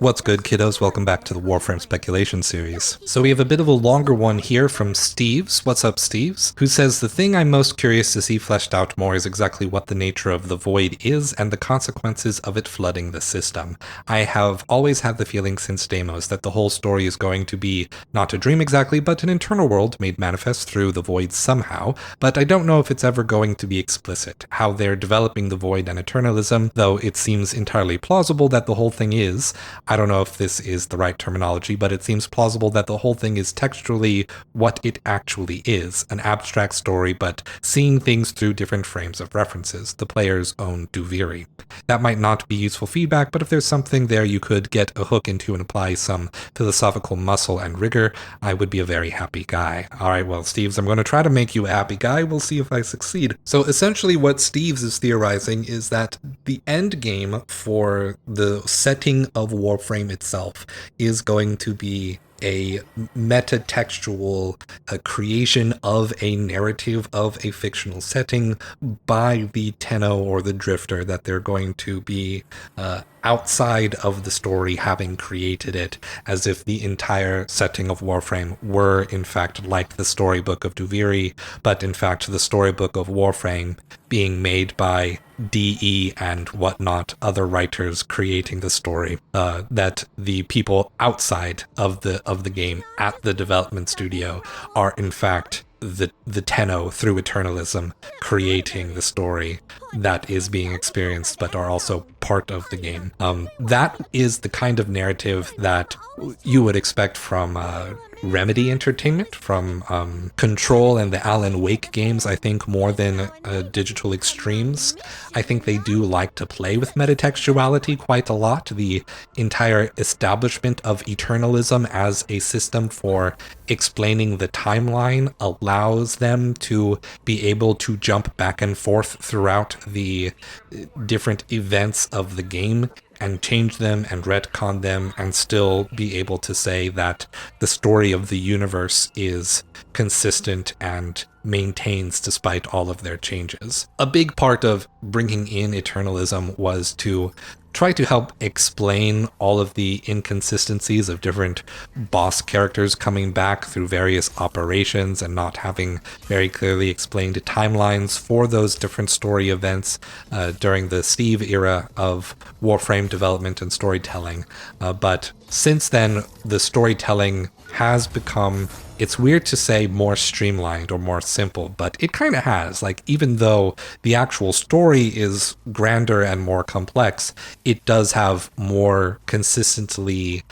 What's good, kiddos? Welcome back to the Warframe speculation series. So we have a bit of a longer one here from Steves. What's up, Steves? Who says, the thing I'm most curious to see fleshed out more is exactly what the nature of the void is and the consequences of it flooding the system. I have always had the feeling since Deimos that the whole story is going to be not a dream exactly, but an internal world made manifest through the void somehow, but I don't know if it's ever going to be explicit. How they're developing the void and eternalism, though it seems entirely plausible that the whole thing is, I don't know if this is the right terminology, but it seems plausible that the whole thing is textually what it actually is, an abstract story, but seeing things through different frames of references, the player's own Duviri. That might not be useful feedback, but if there's something there you could get a hook into and apply some philosophical muscle and rigor, I would be a very happy guy. Alright, well, Steves, I'm going to try to make you a happy guy. We'll see if I succeed. So essentially what Steves is theorizing is that the end game for the setting of Warframe itself is going to be a metatextual creation of a narrative of a fictional setting by the Tenno or the Drifter, that they're going to be outside of the story having created it, as if the entire setting of Warframe were in fact like the storybook of Duviri, but in fact the storybook of Warframe being made by DE and whatnot, other writers creating the story, that the people outside of the game at the development studio are in fact the Tenno through eternalism creating the story that is being experienced, but are also part of the game. That is the kind of narrative that you would expect from Remedy Entertainment, from Control and the Alan Wake games, I think, more than Digital Extremes. I think they do like to play with metatextuality quite a lot. The entire establishment of eternalism as a system for explaining the timeline allows them to be able to jump back and forth throughout the different events of the game and change them and retcon them and still be able to say that the story of the universe is consistent and maintains despite all of their changes. A big part of bringing in eternalism was to try to help explain all of the inconsistencies of different boss characters coming back through various operations and not having very clearly explained timelines for those different story events during the Steve era of Warframe development and storytelling. But since then, the storytelling has become, it's weird to say more streamlined or more simple, but it kind of has. Like, even though the actual story is grander and more complex, it does have more consistently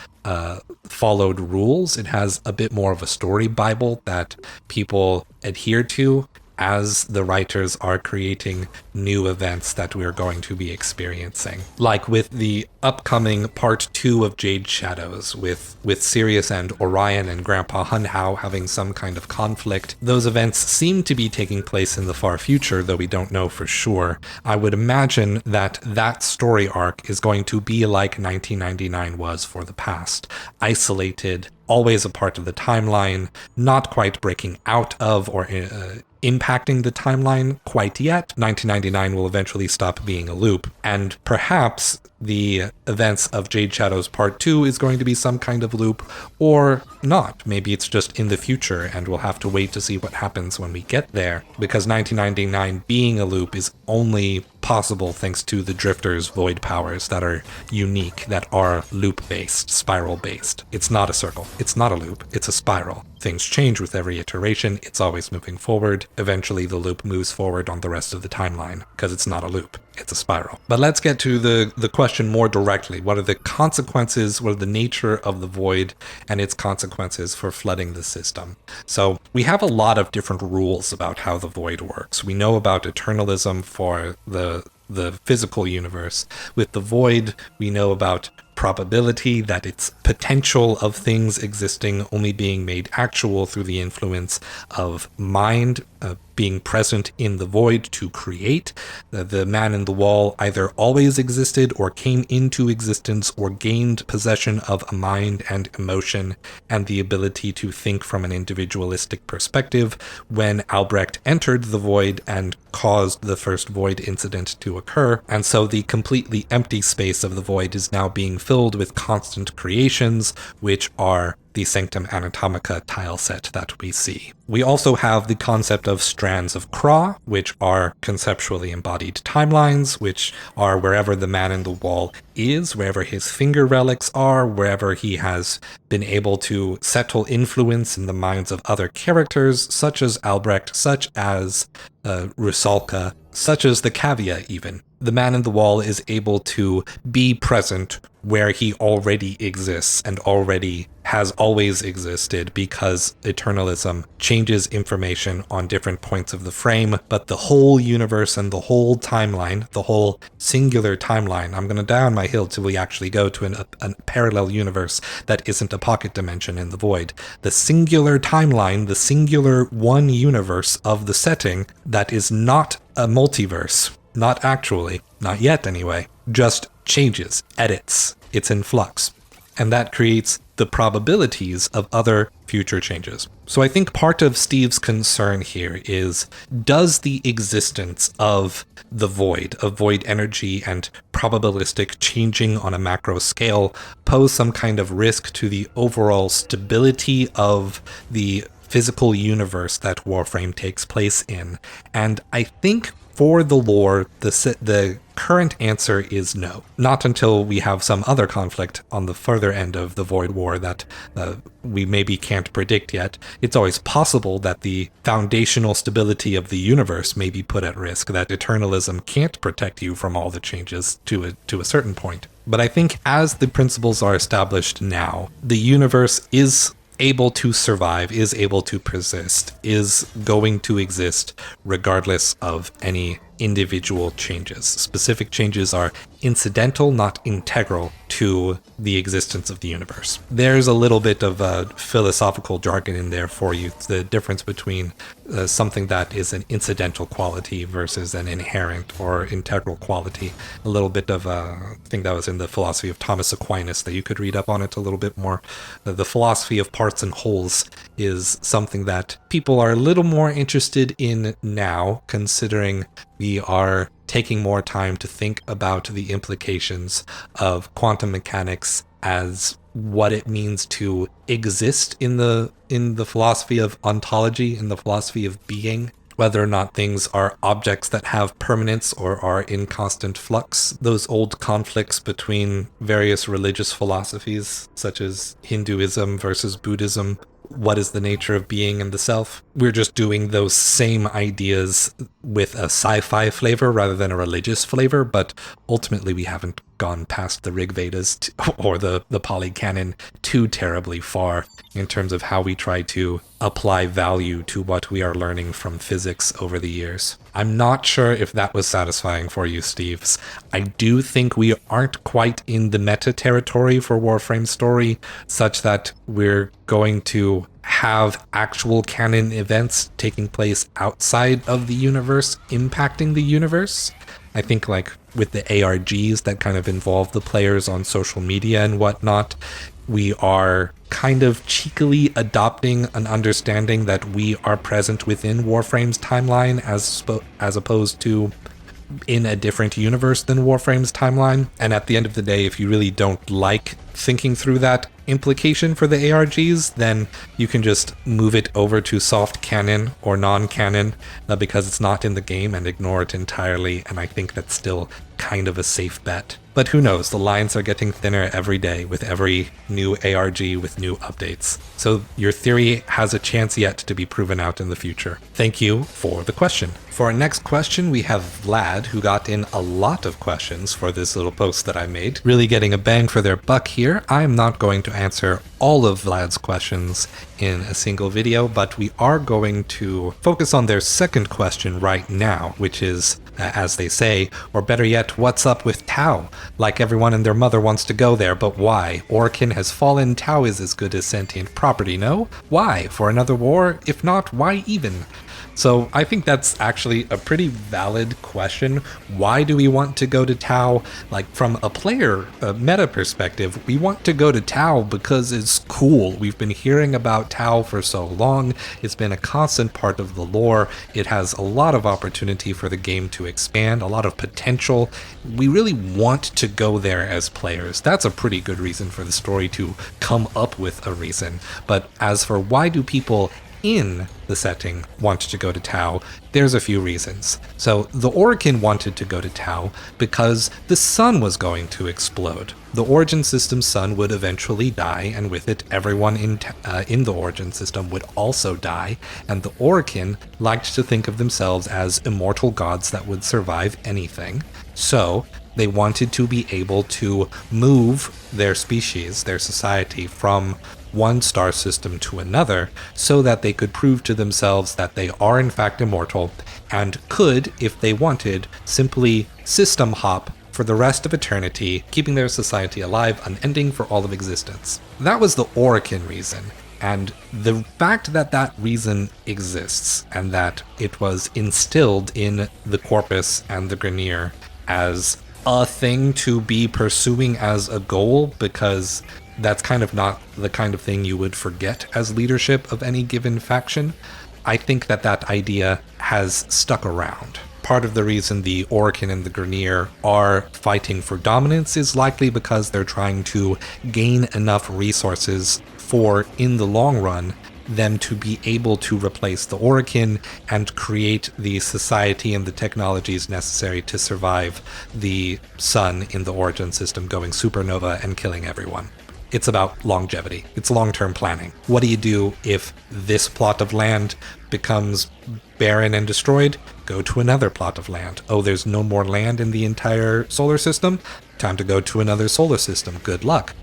followed rules. It has a bit more of a story Bible that people adhere to as the writers are creating new events that we're going to be experiencing. Like with the upcoming part 2 of Jade Shadows, with Sirius and Orion and Grandpa Hunhao having some kind of conflict. Those events seem to be taking place in the far future, though we don't know for sure. I would imagine that that story arc is going to be like 1999 was for the past. Isolated, always a part of the timeline, not quite breaking out of or impacting the timeline quite yet. 1999 will eventually stop being a loop, and perhaps the events of Jade Shadows Part 2 is going to be some kind of loop, or not. Maybe it's just in the future, and we'll have to wait to see what happens when we get there, because 1999 being a loop is only possible thanks to the Drifter's void powers that are unique, that are loop-based, spiral-based. It's not a circle. It's not a loop. It's a spiral. Things change with every iteration. It's always moving forward. Eventually, the loop moves forward on the rest of the timeline, because it's not a loop. It's a spiral. But let's get to the question more directly. What are the consequences? What are the nature of the void and its consequences for flooding the system? So we have a lot of different rules about how the void works. We know about eternalism for the physical universe. With the void, we know about probability, that it's potential of things existing only being made actual through the influence of mind being present in the void to create. The man in the wall either always existed or came into existence or gained possession of a mind and emotion and the ability to think from an individualistic perspective when Albrecht entered the void and caused the first void incident to occur. And so the completely empty space of the void is now being filled with constant creations, which are the Sanctum Anatomica tile set that we see. We also have the concept of strands of Kra, which are conceptually embodied timelines, which are wherever the man in the wall is, wherever his finger relics are, wherever he has been able to settle influence in the minds of other characters, such as Albrecht, such as Rusalka, such as the Cavia even. The man in the wall is able to be present where he already exists and already has always existed, because eternalism changes information on different points of the frame, but the whole universe and the whole timeline, the whole singular timeline, I'm going to die on my hill till we actually go to a parallel universe that isn't a pocket dimension in the void. The singular timeline, the singular one universe of the setting that is not a multiverse, not actually, not yet anyway, just changes, edits, it's in flux. And that creates the probabilities of other future changes. So I think part of Steve's concern here is, does the existence of the void, of void energy and probabilistic changing on a macro scale, pose some kind of risk to the overall stability of the physical universe that Warframe takes place in? And I think for the lore, the current answer is no. Not until we have some other conflict on the further end of the Void War that we maybe can't predict yet. It's always possible that the foundational stability of the universe may be put at risk, that eternalism can't protect you from all the changes to a certain point. But I think as the principles are established now, the universe is able to survive, is able to persist, is going to exist regardless of any individual changes. Specific changes are incidental, not integral to the existence of the universe. There's a little bit of a philosophical jargon in there for you. It's the difference between something that is an incidental quality versus an inherent or integral quality. A little bit of a thing that was in the philosophy of Thomas Aquinas that you could read up on it a little bit more. The philosophy of parts and wholes is something that people are a little more interested in now, considering we are taking more time to think about the implications of quantum mechanics as what it means to exist in the philosophy of ontology, in the philosophy of being, whether or not things are objects that have permanence or are in constant flux. Those old conflicts between various religious philosophies, such as Hinduism versus Buddhism. What is the nature of being and the self? We're just doing those same ideas with a sci-fi flavor rather than a religious flavor, but ultimately we haven't gone past the Rig Vedas or the Pali Canon too terribly far in terms of how we try to apply value to what we are learning from physics over the years. I'm not sure if that was satisfying for you, Steves. I do think we aren't quite in the meta territory for Warframe's story, such that we're going to have actual canon events taking place outside of the universe impacting the universe. I think like with the ARGs that kind of involve the players on social media and whatnot, we are kind of cheekily adopting an understanding that we are present within Warframe's timeline as opposed to in a different universe than Warframe's timeline. And at the end of the day, if you really don't like thinking through that implication for the ARGs, then you can just move it over to soft canon or non-canon because it's not in the game, and ignore it entirely. And I think that's still kind of a safe bet. But who knows, the lines are getting thinner every day with every new ARG with new updates. So your theory has a chance yet to be proven out in the future. Thank you for the question. For our next question, we have Vlad, who got in a lot of questions for this little post that I made. Really getting a bang for their buck here. I'm not going to answer all of Vlad's questions in a single video, but we are going to focus on their second question right now, which is, as they say, or better yet, what's up with Tau? Like everyone and their mother wants to go there, but why? Orkin has fallen, Tau is as good as sentient property, no? Why? For another war? If not, why even? So I think that's actually a pretty valid question. Why do we want to go to Tau? Like, from a meta perspective, we want to go to Tau because it's cool. We've been hearing about Tau for so long. It's been a constant part of the lore. It has a lot of opportunity for the game to expand, a lot of potential. We really want to go there as players. That's a pretty good reason for the story to come up with a reason. But as for why do people in the setting want to go to Tau, there's a few reasons. So the Orokin wanted to go to Tau because the sun was going to explode. The Origin System sun would eventually die, and with it, everyone in the Origin System would also die, and the Orokin liked to think of themselves as immortal gods that would survive anything. So they wanted to be able to move their species, their society, from one star system to another so that they could prove to themselves that they are in fact immortal and could, if they wanted, simply system hop for the rest of eternity, keeping their society alive, unending for all of existence. That was the Orokin reason. And the fact that that reason exists and that it was instilled in the Corpus and the Grineer as a thing to be pursuing as a goal, because that's kind of not the kind of thing you would forget as leadership of any given faction, I think that that idea has stuck around. Part of the reason the Orokin and the Grineer are fighting for dominance is likely because they're trying to gain enough resources for, in the long run, them to be able to replace the Orokin and create the society and the technologies necessary to survive the sun in the Origin System going supernova and killing everyone. It's about longevity. It's long-term planning. What do you do if this plot of land becomes barren and destroyed? Go to another plot of land. Oh, there's no more land in the entire solar system? Time to go to another solar system. Good luck.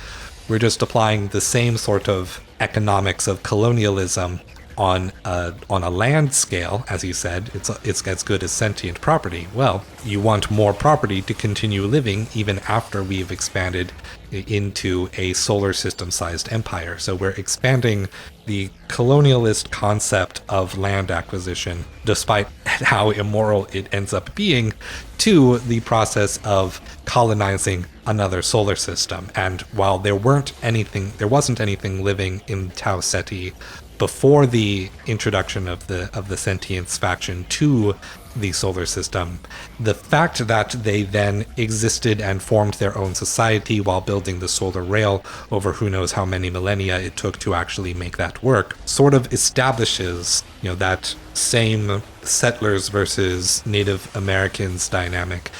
We're just applying the same sort of economics of colonialism on a land scale, as you said. It's as good as sentient property. Well, you want more property to continue living even after we've expanded into a solar system-sized empire. So we're expanding the colonialist concept of land acquisition, despite how immoral it ends up being, to the process of colonizing another solar system. And while there wasn't anything living in Tau Ceti before the introduction of the Sentience faction to the solar system, the fact that they then existed and formed their own society while building the solar rail over who knows how many millennia it took to actually make that work sort of establishes, that same settlers versus Native Americans dynamic.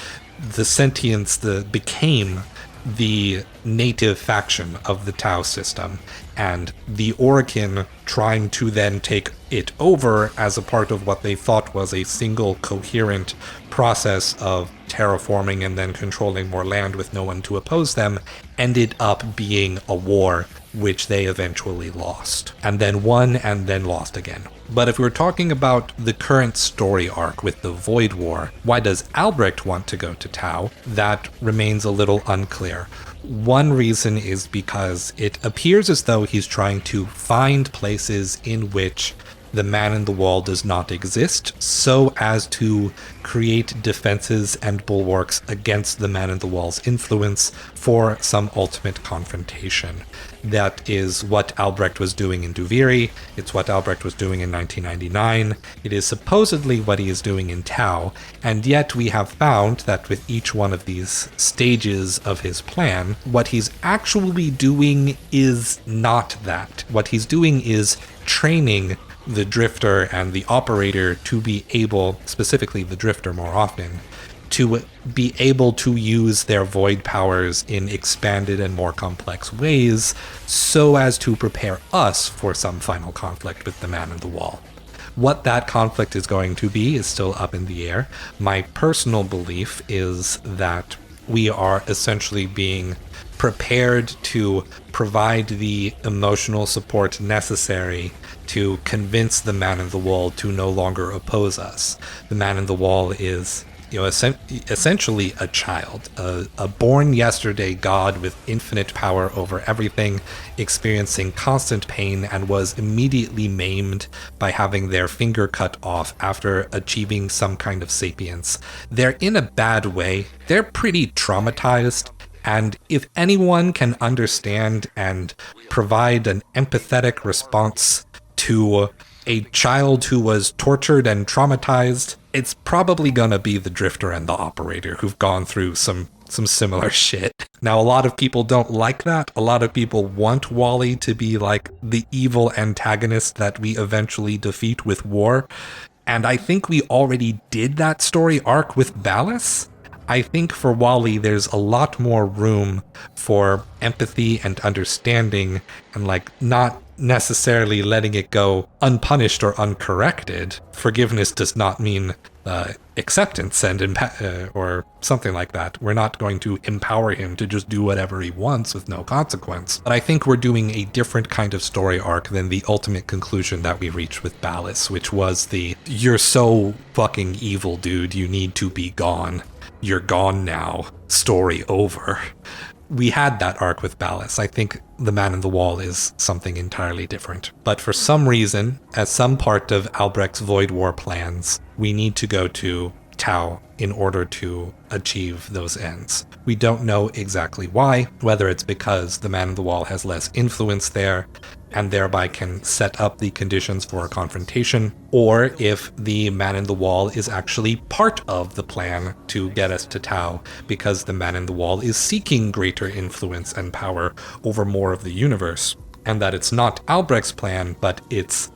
The Sentience became the native faction of the Tau system, and the Orokin trying to then take it over as a part of what they thought was a single coherent process of terraforming and then controlling more land with no one to oppose them, ended up being a war which they eventually lost, and then won and then lost again. But if we're talking about the current story arc with the Void War, why does Albrecht want to go to Tau? That remains a little unclear. One reason is because it appears as though he's trying to find places in which the man in the wall does not exist, so as to create defenses and bulwarks against the man in the wall's influence for some ultimate confrontation. That is what Albrecht was doing in Duviri. It's what Albrecht was doing in 1999. It is supposedly what he is doing in Tau, and yet we have found that with each one of these stages of his plan, what he's actually doing is not that. What he's doing is training the Drifter and the Operator to be able, specifically the Drifter more often, to be able to use their void powers in expanded and more complex ways so as to prepare us for some final conflict with the man in the wall. What that conflict is going to be is still up in the air. My personal belief is that we are essentially being prepared to provide the emotional support necessary to convince the man in the wall to no longer oppose us. The man in the wall is essentially a child, a born yesterday god with infinite power over everything, experiencing constant pain, and was immediately maimed by having their finger cut off after achieving some kind of sapience. They're in a bad way. They're pretty traumatized. And if anyone can understand and provide an empathetic response to a child who was tortured and traumatized, it's probably gonna be the Drifter and the Operator, who've gone through some similar shit. Now, a lot of people don't like that. A lot of people want Wally to be like the evil antagonist that we eventually defeat with war. And I think we already did that story arc with Ballas. I think for Wally, there's a lot more room for empathy and understanding and like not necessarily letting it go unpunished or uncorrected. Forgiveness does not mean acceptance and or something like that. We're not going to empower him to just do whatever he wants with no consequence. But I think we're doing a different kind of story arc than the ultimate conclusion that we reached with Ballas, which was the "you're so fucking evil, dude, you need to be gone. You're gone now. Story over." We had that arc with Ballas. I think The Man in the Wall is something entirely different. But for some reason, as some part of Albrecht's Void War plans, we need to go to Tau in order to achieve those ends. We don't know exactly why, whether it's because the Man in the Wall has less influence there and thereby can set up the conditions for a confrontation, or if the Man in the Wall is actually part of the plan to get us to Tau, because the Man in the Wall is seeking greater influence and power over more of the universe, and that it's not Albrecht's plan, but it's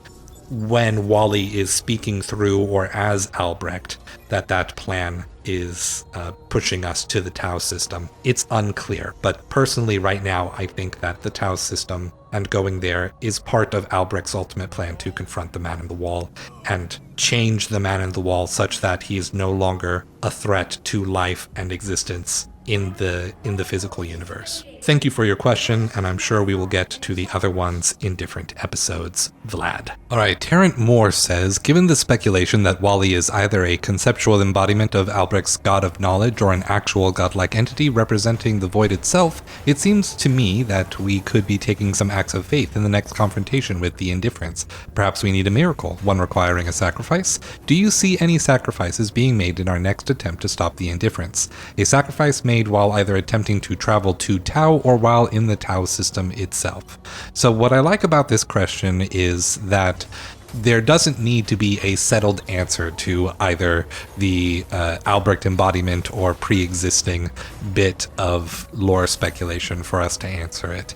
when Wally is speaking through or as Albrecht, that plan is pushing us to the Tau system. It's unclear, but personally right now I think that the Tau system and going there is part of Albrecht's ultimate plan to confront the Man in the Wall and change the Man in the Wall such that he is no longer a threat to life and existence in the physical universe. Thank you for your question, and I'm sure we will get to the other ones in different episodes. Vlad. Alright, Terrence Moore says, given the speculation that Wally is either a conceptual embodiment of Albrecht's god of knowledge or an actual godlike entity representing the void itself, it seems to me that we could be taking some acts of faith in the next confrontation with the indifference. Perhaps we need a miracle, one requiring a sacrifice. Do you see any sacrifices being made in our next attempt to stop the indifference? A sacrifice made while either attempting to travel to Tau or while in the Tau system itself. So what I like about this question is that there doesn't need to be a settled answer to either the Albrecht embodiment or pre-existing bit of lore speculation for us to answer it.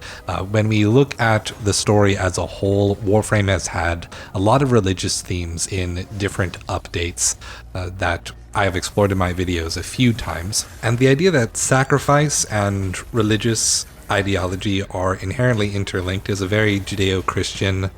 When we look at the story as a whole, Warframe has had a lot of religious themes in different updates that I have explored in my videos a few times, and the idea that sacrifice and religious ideology are inherently interlinked is a very Judeo-Christian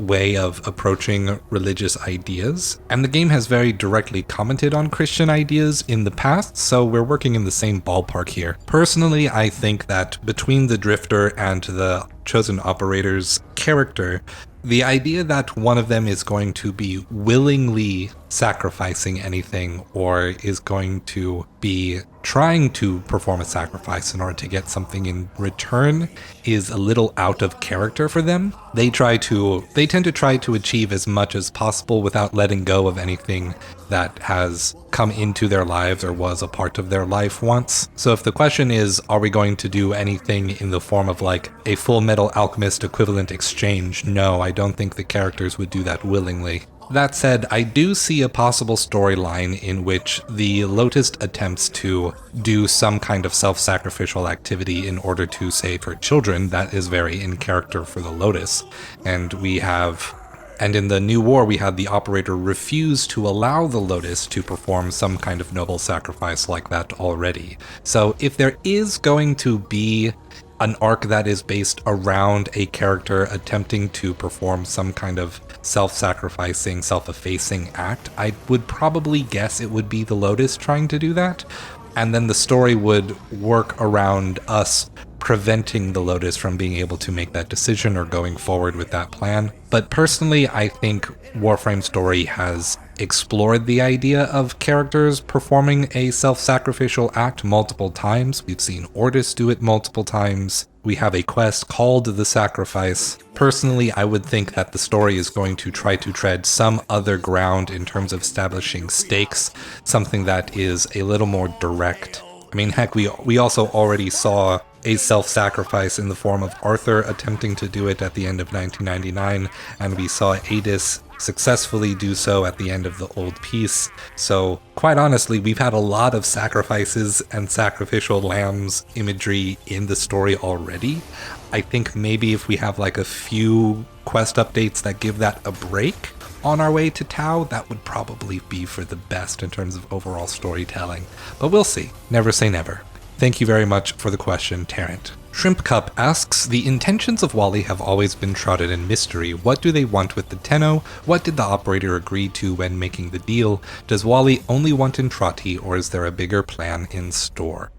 way of approaching religious ideas, and the game has very directly commented on Christian ideas in the past, so we're working in the same ballpark here. Personally, I think that between the Drifter and the Chosen Operator's character, the idea that one of them is going to be willingly sacrificing anything or is going to be trying to perform a sacrifice in order to get something in return is a little out of character for them. They tend to try to achieve as much as possible without letting go of anything that has come into their lives or was a part of their life once. So if the question is, are we going to do anything in the form of like a Full Metal Alchemist equivalent exchange? No, I don't think the characters would do that willingly. That said, I do see a possible storyline in which the Lotus attempts to do some kind of self-sacrificial activity in order to save her children. That is very in character for the Lotus. And in the New War, we had the Operator refuse to allow the Lotus to perform some kind of noble sacrifice like that already. So if there is going to be an arc that is based around a character attempting to perform some kind of self-sacrificing, self-effacing act, I would probably guess it would be the Lotus trying to do that. And then the story would work around us preventing the Lotus from being able to make that decision or going forward with that plan. But personally, I think Warframe's story has explored the idea of characters performing a self-sacrificial act multiple times. We've seen Ordis do it multiple times. We have a quest called The Sacrifice. Personally, I would think that the story is going to try to tread some other ground in terms of establishing stakes, something that is a little more direct. I mean, heck, we also already saw a self-sacrifice in the form of Arthur attempting to do it at the end of 1999, and we saw Adis successfully do so at the end of the old piece. So, quite honestly, we've had a lot of sacrifices and sacrificial lambs imagery in the story already. I think maybe if we have like a few quest updates that give that a break on our way to Tau, that would probably be for the best in terms of overall storytelling. But we'll see. Never say never. Thank you very much for the question, Tarrant. Shrimp Cup asks, the intentions of Wally have always been shrouded in mystery. What do they want with the Tenno? What did the operator agree to when making the deal? Does Wally only want Entrati, or is there a bigger plan in store?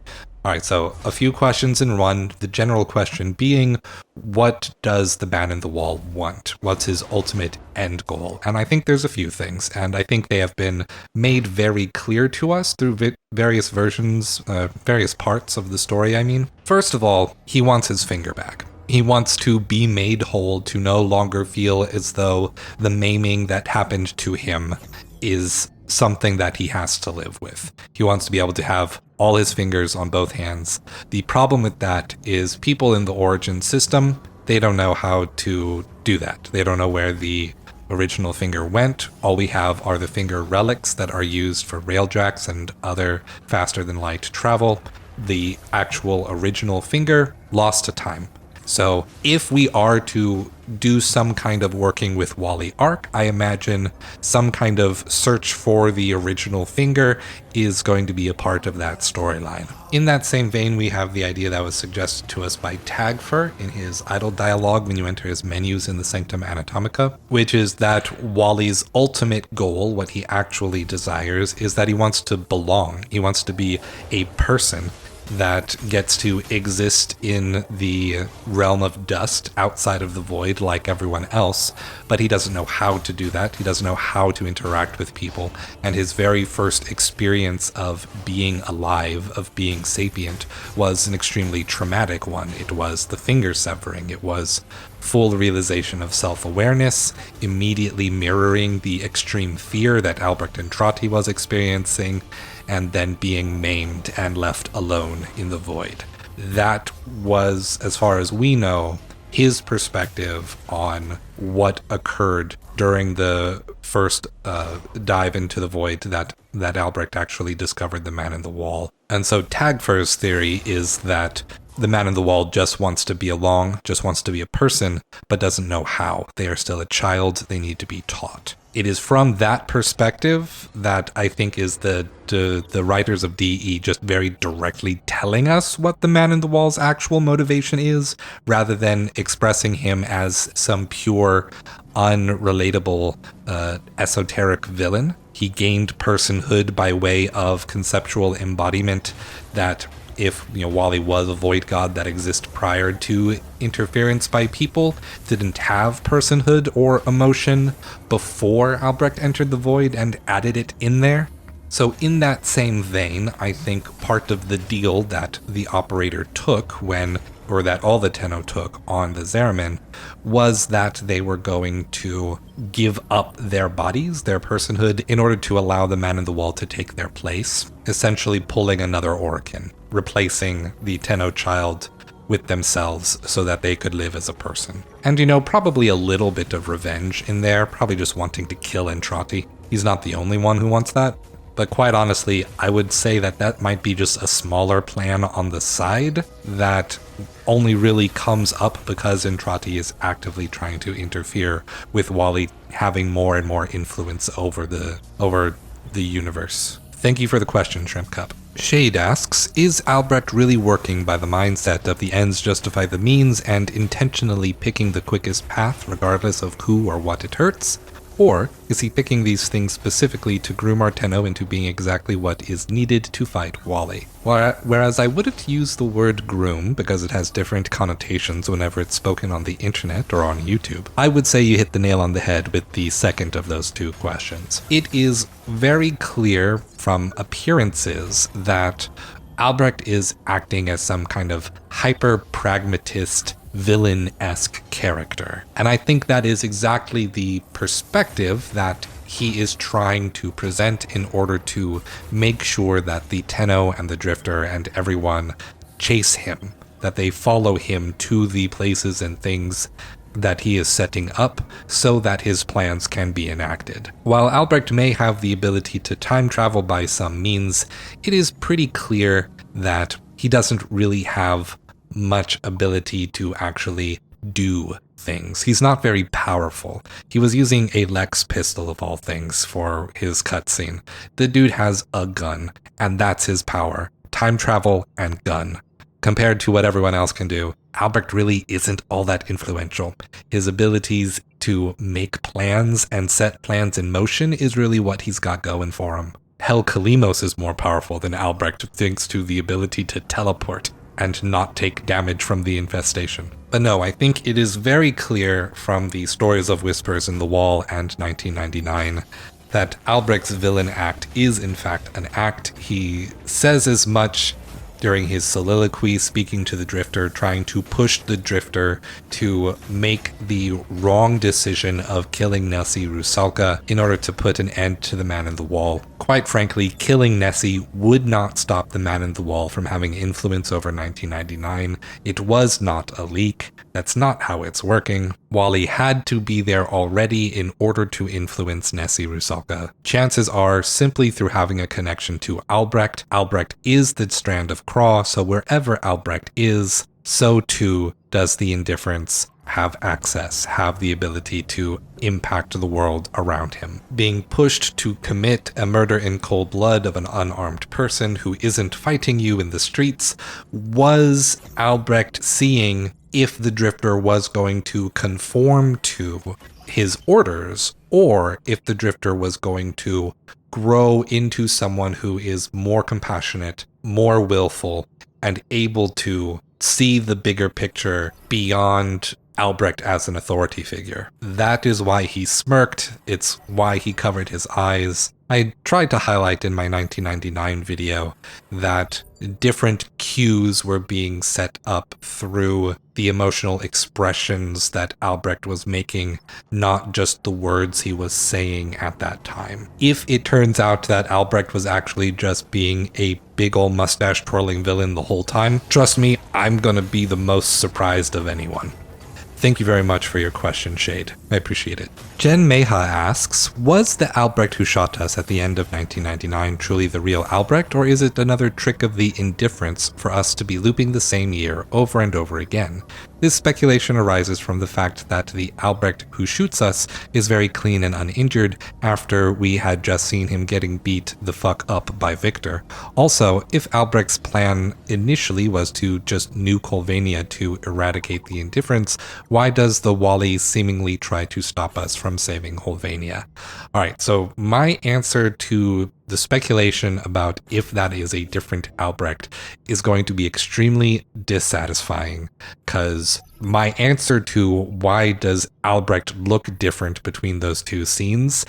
Alright, so a few questions in one. The general question being, what does the man in the wall want? What's his ultimate end goal? And I think there's a few things, and I think they have been made very clear to us through various versions, various parts of the story, I mean. First of all, he wants his finger back. He wants to be made whole, to no longer feel as though the maiming that happened to him is something that he has to live with. He wants to be able to have all his fingers on both hands. The problem with that is people in the Origin system, they don't know how to do that. They don't know where the original finger went. All we have are the finger relics that are used for railjacks and other faster than light travel. The actual original finger lost to time. So if we are to do some kind of working with Wally arc, I imagine some kind of search for the original finger is going to be a part of that storyline. In that same vein, we have the idea that was suggested to us by Tagfer in his idle dialogue when you enter his menus in the Sanctum Anatomica, which is that Wally's ultimate goal, what he actually desires, is that he wants to belong. He wants to be a person that gets to exist in the realm of dust outside of the void like everyone else, but he doesn't know how to do that. He doesn't know how to interact with people, and his very first experience of being alive, of being sapient, was an extremely traumatic one. It was the finger severing. It was full realization of self-awareness, immediately mirroring the extreme fear that Albrecht Entrati was experiencing, and then being maimed and left alone in the void. That was, as far as we know, his perspective on what occurred during the first dive into the void that Albrecht actually discovered the man in the wall. And so Tagfer's theory is that the man in the wall just wants to be along, just wants to be a person, but doesn't know how. They are still a child, they need to be taught. It is from that perspective that I think is the writers of DE just very directly telling us what the man in the wall's actual motivation is, rather than expressing him as some pure, unrelatable, esoteric villain. He gained personhood by way of conceptual embodiment that if Wally was a void god that exists prior to interference by people, didn't have personhood or emotion before Albrecht entered the void and added it in there. So in that same vein, I think part of the deal that the operator took that all the Tenno took on the Zeramin, was that they were going to give up their bodies, their personhood, in order to allow the man in the wall to take their place, essentially pulling another Orokin, replacing the Tenno child with themselves so that they could live as a person. And probably a little bit of revenge in there, probably just wanting to kill Entrati. He's not the only one who wants that. But quite honestly, I would say that might be just a smaller plan on the side that only really comes up because Entrati is actively trying to interfere with Wally having more and more influence over the universe. Thank you for the question, Shrimp Cup. Shade asks, is Albrecht really working by the mindset of the ends justify the means and intentionally picking the quickest path regardless of who or what it hurts? Or is he picking these things specifically to groom our Tenno into being exactly what is needed to fight Wally? Whereas I wouldn't use the word groom because it has different connotations whenever it's spoken on the internet or on YouTube, I would say you hit the nail on the head with the second of those two questions. It is very clear from appearances that Albrecht is acting as some kind of hyper-pragmatist, villain-esque character. And I think that is exactly the perspective that he is trying to present in order to make sure that the Tenno and the Drifter and everyone chase him, that they follow him to the places and things that he is setting up so that his plans can be enacted. While Albrecht may have the ability to time travel by some means, it is pretty clear that he doesn't really have much ability to actually do things. He's not very powerful. He was using a Lex pistol of all things for his cutscene. The dude has a gun, and that's his power. Time travel and gun. Compared to what everyone else can do, Albrecht really isn't all that influential. His abilities to make plans and set plans in motion is really what he's got going for him. Hell, Kalimos is more powerful than Albrecht thanks to the ability to teleport and not take damage from the infestation. But no, I think it is very clear from the stories of Whispers in the Wall and 1999 that Albrecht's villain act is in fact an act. He says as much during his soliloquy speaking to the Drifter, trying to push the Drifter to make the wrong decision of killing Nessie Rusalka in order to put an end to the Man in the Wall. Quite frankly, killing Nessie would not stop the Man in the Wall from having influence over 1999. It was not a leak. That's not how it's working. Wally had to be there already in order to influence Nessie Rusalka. Chances are, simply through having a connection to Albrecht, Albrecht is the strand of Craw, so wherever Albrecht is, so too does the Indifference have access, have the ability to impact the world around him. Being pushed to commit a murder in cold blood of an unarmed person who isn't fighting you in the streets was Albrecht seeing if the Drifter was going to conform to his orders, or if the Drifter was going to grow into someone who is more compassionate, more willful, and able to see the bigger picture beyond Albrecht as an authority figure. That is why he smirked. It's why he covered his eyes. I tried to highlight in my 1999 video that different cues were being set up through the emotional expressions that Albrecht was making, not just the words he was saying at that time. If it turns out that Albrecht was actually just being a big ol' mustache twirling villain the whole time, trust me, I'm gonna be the most surprised of anyone. Thank you very much for your question, Shade. I appreciate it. Jen Meha asks, was the Albrecht who shot us at the end of 1999 truly the real Albrecht, or is it another trick of the Indifference for us to be looping the same year over and over again? This speculation arises from the fact that the Albrecht who shoots us is very clean and uninjured after we had just seen him getting beat the fuck up by Victor. Also, if Albrecht's plan initially was to just nuke Holvania to eradicate the Indifference, why does the Wally seemingly try to stop us from saving Holvania? Alright, so my answer to the speculation about if that is a different Albrecht is going to be extremely dissatisfying, because my answer to why does Albrecht look different between those two scenes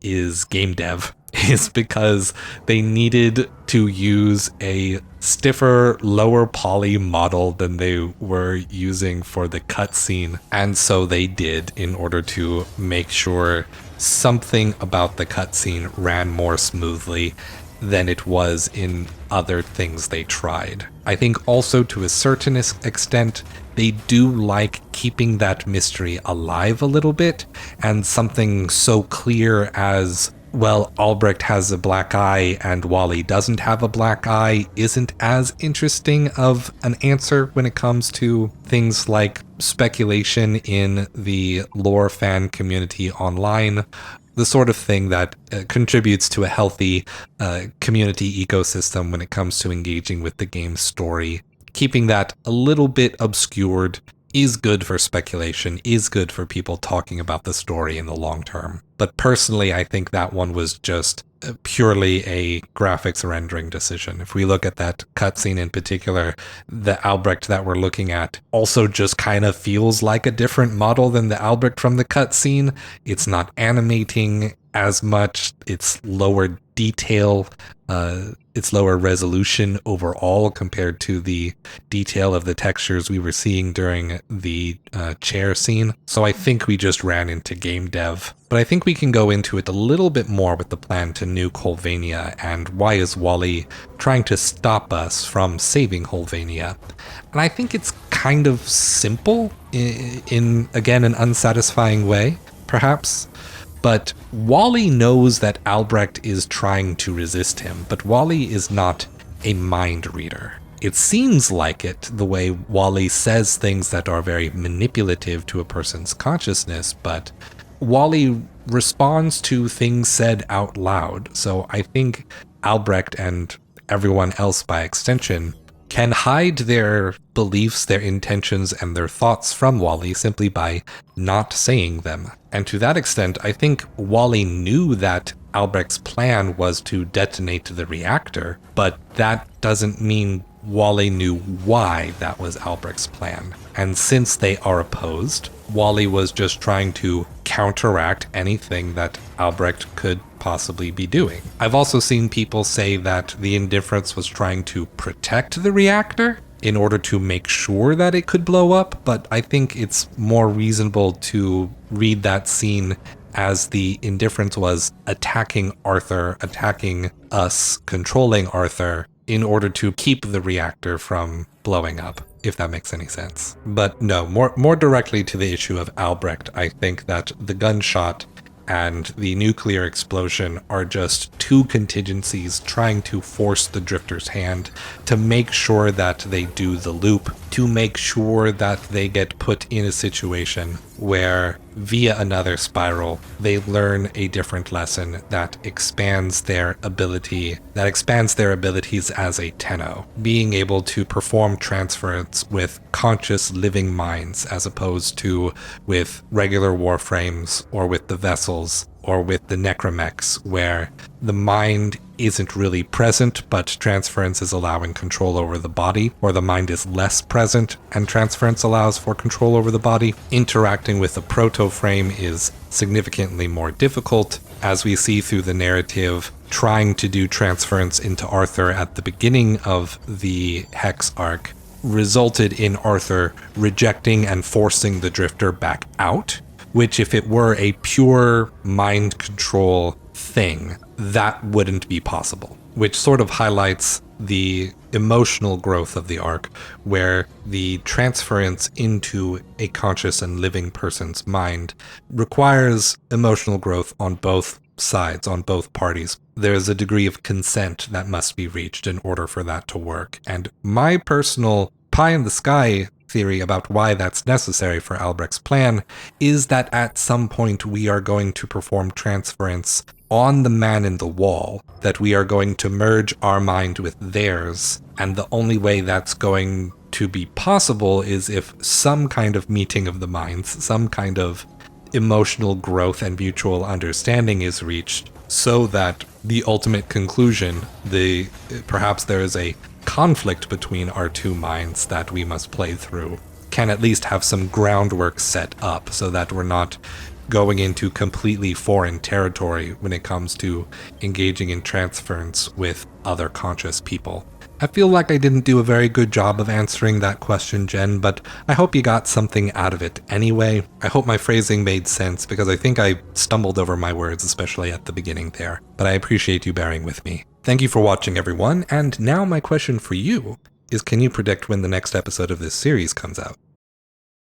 is game dev. Is because they needed to use a stiffer, lower poly model than they were using for the cutscene, and so they did in order to make sure something about the cutscene ran more smoothly than it was in other things they tried. I think also to a certain extent, they do like keeping that mystery alive a little bit, and something so clear as, well, Albrecht has a black eye and Wally doesn't have a black eye isn't as interesting of an answer when it comes to things like speculation in the lore fan community online, the sort of thing that contributes to a healthy community ecosystem when it comes to engaging with the game's story. Keeping that a little bit obscured is good for speculation, is good for people talking about the story in the long term. But personally, I think that one was just purely a graphics rendering decision. If we look at that cutscene in particular, the Albrecht that we're looking at also just kind of feels like a different model than the Albrecht from the cutscene. It's not animating as much, it's lower detail, it's lower resolution overall compared to the detail of the textures we were seeing during the chair scene. So I think we just ran into game dev. But I think we can go into it a little bit more with the plan to nuke Holvania and why is Wally trying to stop us from saving Holvania. And I think it's kind of simple in again, an unsatisfying way, perhaps. But Wally knows that Albrecht is trying to resist him, but Wally is not a mind reader. It seems like it, the way Wally says things that are very manipulative to a person's consciousness, but Wally responds to things said out loud. So I think Albrecht and everyone else by extension can hide their beliefs, their intentions, and their thoughts from Wally simply by not saying them. And to that extent, I think Wally knew that Albrecht's plan was to detonate the reactor, but that doesn't mean Wally knew why that was Albrecht's plan. And since they are opposed, Wally was just trying to counteract anything that Albrecht could possibly be doing. I've also seen people say that the indifference was trying to protect the reactor in order to make sure that it could blow up, but I think it's more reasonable to read that scene as the indifference was attacking Arthur, attacking us, controlling Arthur, in order to keep the reactor from blowing up, if that makes any sense. But no, more directly to the issue of Albrecht, I think that the gunshot and the nuclear explosion are just two contingencies trying to force the Drifter's hand to make sure that they do the loop, to make sure that they get put in a situation where, via another spiral, they learn a different lesson that expands their abilities as a Tenno, being able to perform transference with conscious living minds as opposed to with regular Warframes or with the vessels or with the necromechs, where the mind isn't really present, but transference is allowing control over the body, or the mind is less present and transference allows for control over the body. Interacting with a proto-frame is significantly more difficult, as we see through the narrative. Trying to do transference into Arthur at the beginning of the Hex arc resulted in Arthur rejecting and forcing the Drifter back out, which if it were a pure mind control thing, that wouldn't be possible, which sort of highlights the emotional growth of the arc, where the transference into a conscious and living person's mind requires emotional growth on both sides, on both parties. There's a degree of consent that must be reached in order for that to work. And my personal pie in the sky theory about why that's necessary for Albrecht's plan is that at some point we are going to perform transference on the man in the wall, that we are going to merge our mind with theirs, and the only way that's going to be possible is if some kind of meeting of the minds, some kind of emotional growth and mutual understanding is reached, so that the ultimate conclusion, perhaps there is a conflict between our two minds that we must play through, can at least have some groundwork set up so that we're not going into completely foreign territory when it comes to engaging in transference with other conscious people. I feel like I didn't do a very good job of answering that question, Jen, but I hope you got something out of it anyway. I hope my phrasing made sense, because I think I stumbled over my words, especially at the beginning there, but I appreciate you bearing with me. Thank you for watching, everyone, and now my question for you is, can you predict when the next episode of this series comes out?